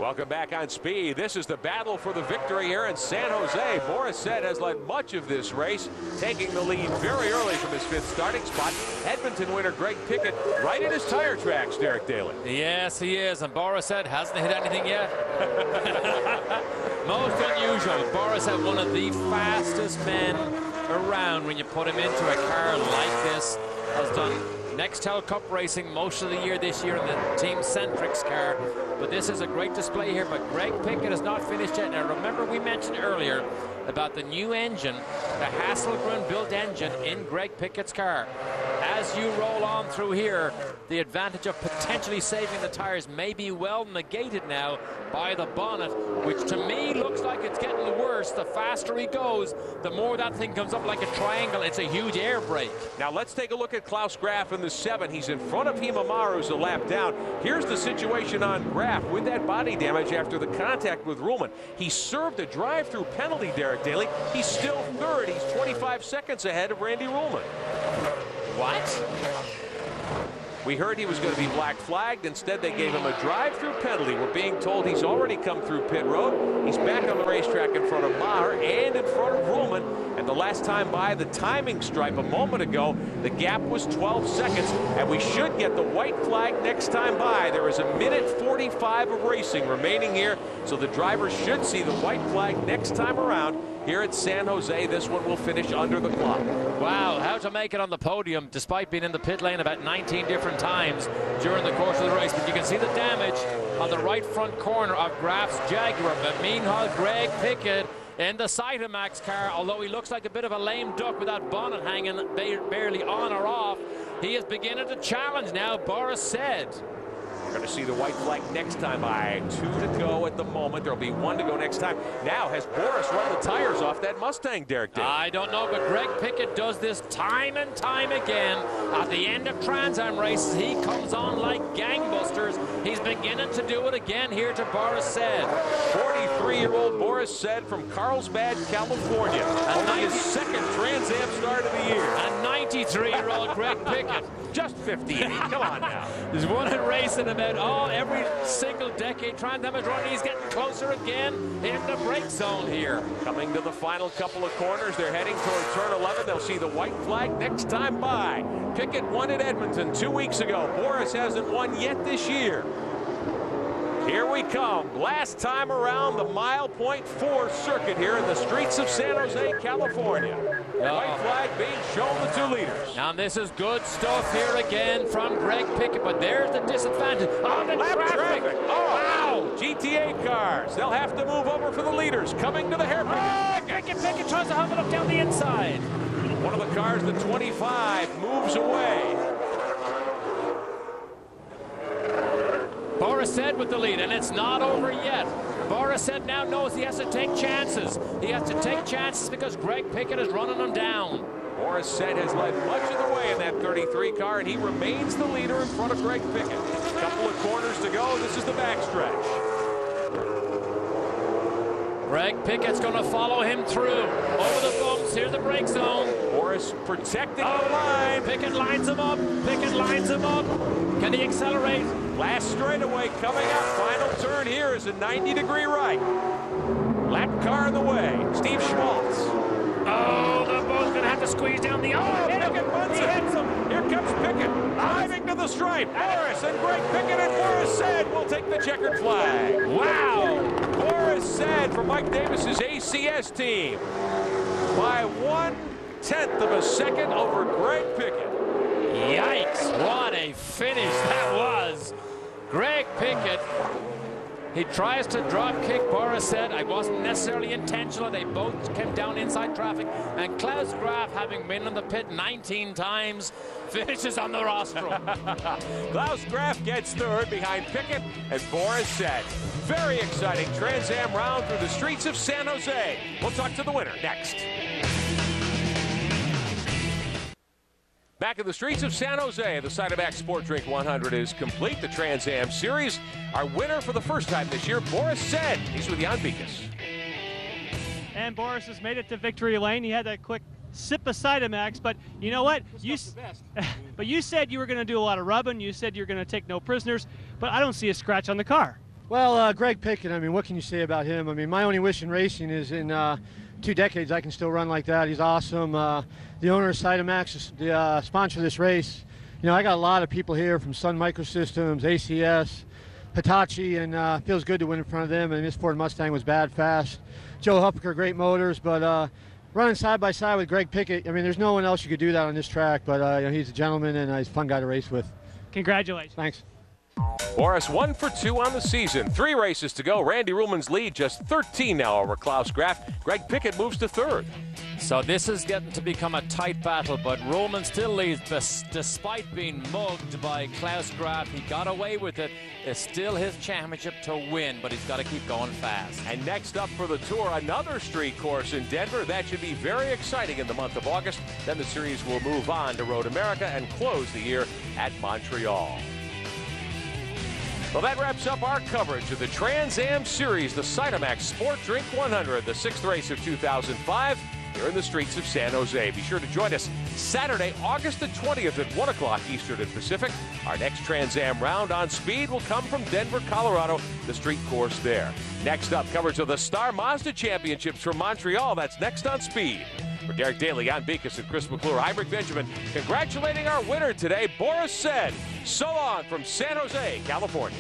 Welcome back on Speed. This is the battle for the victory here in San Jose. Boris Said has led much of this race, taking the lead very early from his fifth starting spot. Edmonton winner Greg Pickett right in his tire tracks, Derek Daly. Yes, he is, and Boris Said hasn't hit anything yet. Most unusual. Boris Said, one of the fastest men around when you put him into a car like this, has done Nextel Cup racing most of the year this year in the Team Centrix car. But this is a great display here, but Greg Pickett has not finished yet. Now remember, we mentioned earlier about the new engine, the Hasselgrün built engine in Greg Pickett's car. As you roll on through here, the advantage of potentially saving the tires may be well negated now by the bonnet, which to me looks like it's getting worse. The faster he goes, the more that thing comes up like a triangle. It's a huge air brake. Now let's take a look at Klaus Graf in the 7. He's in front of Himamaru's a lap down. Here's the situation on Graf with that body damage after the contact with Ruhlman. He served a drive-through penalty, Derek Daly. He's still third. He's 25 seconds ahead of Randy Ruhlman. What? We heard he was going to be black flagged. Instead, they gave him a drive-through penalty. We're being told he's already come through pit road. He's back on the racetrack in front of Maher and in front of Ruhlman. And the last time by the timing stripe a moment ago, the gap was 12 seconds. And we should get the white flag next time by. There is a minute 45 of racing remaining here. So the drivers should see the white flag next time around. Here at San Jose, this one will finish under the clock. Wow, how to make it on the podium despite being in the pit lane about 19 different times during the course of the race. But you can see the damage on the right front corner of Graf's Jaguar. But meanwhile, Greg Pickett in the Cytomax car, although he looks like a bit of a lame duck with that bonnet hanging barely on or off, he is beginning to challenge now, Boris Said. We're going to see the white flag next time by. 2 to go at the moment. There'll be 1 to go next time. Now, has Boris run the tires off that Mustang, Derek Daly? I don't know, but Greg Pickett does this time and time again. At the end of Trans Am races, he comes on like gangbusters. He's beginning to do it again here to Boris Said. 43-year-old Boris Said from Carlsbad, California. Only his second Trans Am start of the year. A 93-year-old Greg Pickett. Just 58. Come on now. He's won a race in about every single decade. Trans Am is running. He's getting closer again in the brake zone here. Coming to the final couple of corners. They're heading toward turn 11. They'll see the white flag next time by. Pickett won at Edmonton 2 weeks ago. Boris hasn't won yet this year. Here we come. Last time around the Mile Point 4 circuit here in the streets of San Jose, California. White flag being shown the 2 leaders. Now this is good stuff here again from Greg Pickett, but there's the disadvantage. Oh, the traffic. Oh, wow. GTA cars. They'll have to move over for the leaders. Coming to the hairpin. Oh, Pickett tries to have it up down the inside. One of the cars, the 25, moves away. Boris Said with the lead, and it's not over yet. Boris Said now knows he has to take chances. He has to take chances because Greg Pickett is running him down. Boris Said has led much of the way in that 33 car, and he remains the leader in front of Greg Pickett. A couple of corners to go. This is the backstretch. Greg Pickett's going to follow him through. Over the bumps, here's the brake zone. Boris protecting the line. Pickett lines him up. Pickett lines him up. Can he accelerate? Last straightaway coming up. Final turn here is a 90-degree right. Lap car in the way. Steve Schmaltz. Oh, they're both going to have to squeeze down the... Oh, Pickett runs it. Hits him. Here comes Pickett. Diving to the stripe. Boris and Greg Pickett and Boris Said will take the checkered flag. Wow. Boris Said from Mike Davis's ACS team by 1/10 of a second over Greg Pickett. Yikes, what a finish that was. Greg Pickett, he tries to drop kick Boris Said. I wasn't necessarily intentional. They both came down inside traffic. And Klaus Graf, having been in the pit 19 times, finishes on the rostrum. Klaus Graf gets third behind Pickett and Boris Said. Very exciting Trans Am round through the streets of San Jose. We'll talk to the winner next. Back in the streets of San Jose, the Cytomax Sport Drink 100 is complete. The Trans Am Series. Our winner for the first time this year, Boris Said. He's with Jan Beekes. And Boris has made it to victory lane. He had that quick sip of Cytomax, but you know what? But you said you were going to do a lot of rubbing. You said you're going to take no prisoners, but I don't see a scratch on the car. Well, Greg Pickett, I mean, what can you say about him? I mean, my only wish in racing is in 2 decades I can still run like that. He's awesome. The owner of Cytomax, the sponsor of this race. You know, I got a lot of people here from Sun Microsystems, ACS, Hitachi, and feels good to win in front of them. And this Ford Mustang was bad fast. Joe Huppiker, great motors, but running side by side with Greg Pickett, I mean, there's no one else you could do that on this track, but you know, he's a gentleman and he's a fun guy to race with. Congratulations. Thanks. Boris 1 for 2 on the season. 3 races to go. Randy Ruhlman's lead just 13 now over Klaus Graf. Greg Pickett moves to 3rd. So this is getting to become a tight battle, but Ruhlman still leads despite being mugged by Klaus Graf. He got away with it. It's still his championship to win, but he's got to keep going fast. And next up for the Tour, another street course in Denver. That should be very exciting in the month of August. Then the series will move on to Road America and close the year at Montreal. Well, that wraps up our coverage of the Trans Am Series, the Cytomax Sport Drink 100, the 6th race of 2005, here in the streets of San Jose. Be sure to join us Saturday, August the 20th at 1 o'clock Eastern and Pacific. Our next Trans Am round on speed will come from Denver, Colorado, the street course there. Next up, coverage of the Star Mazda Championships from Montreal. That's next on speed. For Derek Daly, I'm Beekus and Chris McClure. I'm Rick Benjamin, congratulating our winner today, Boris Said. So long from San Jose, California.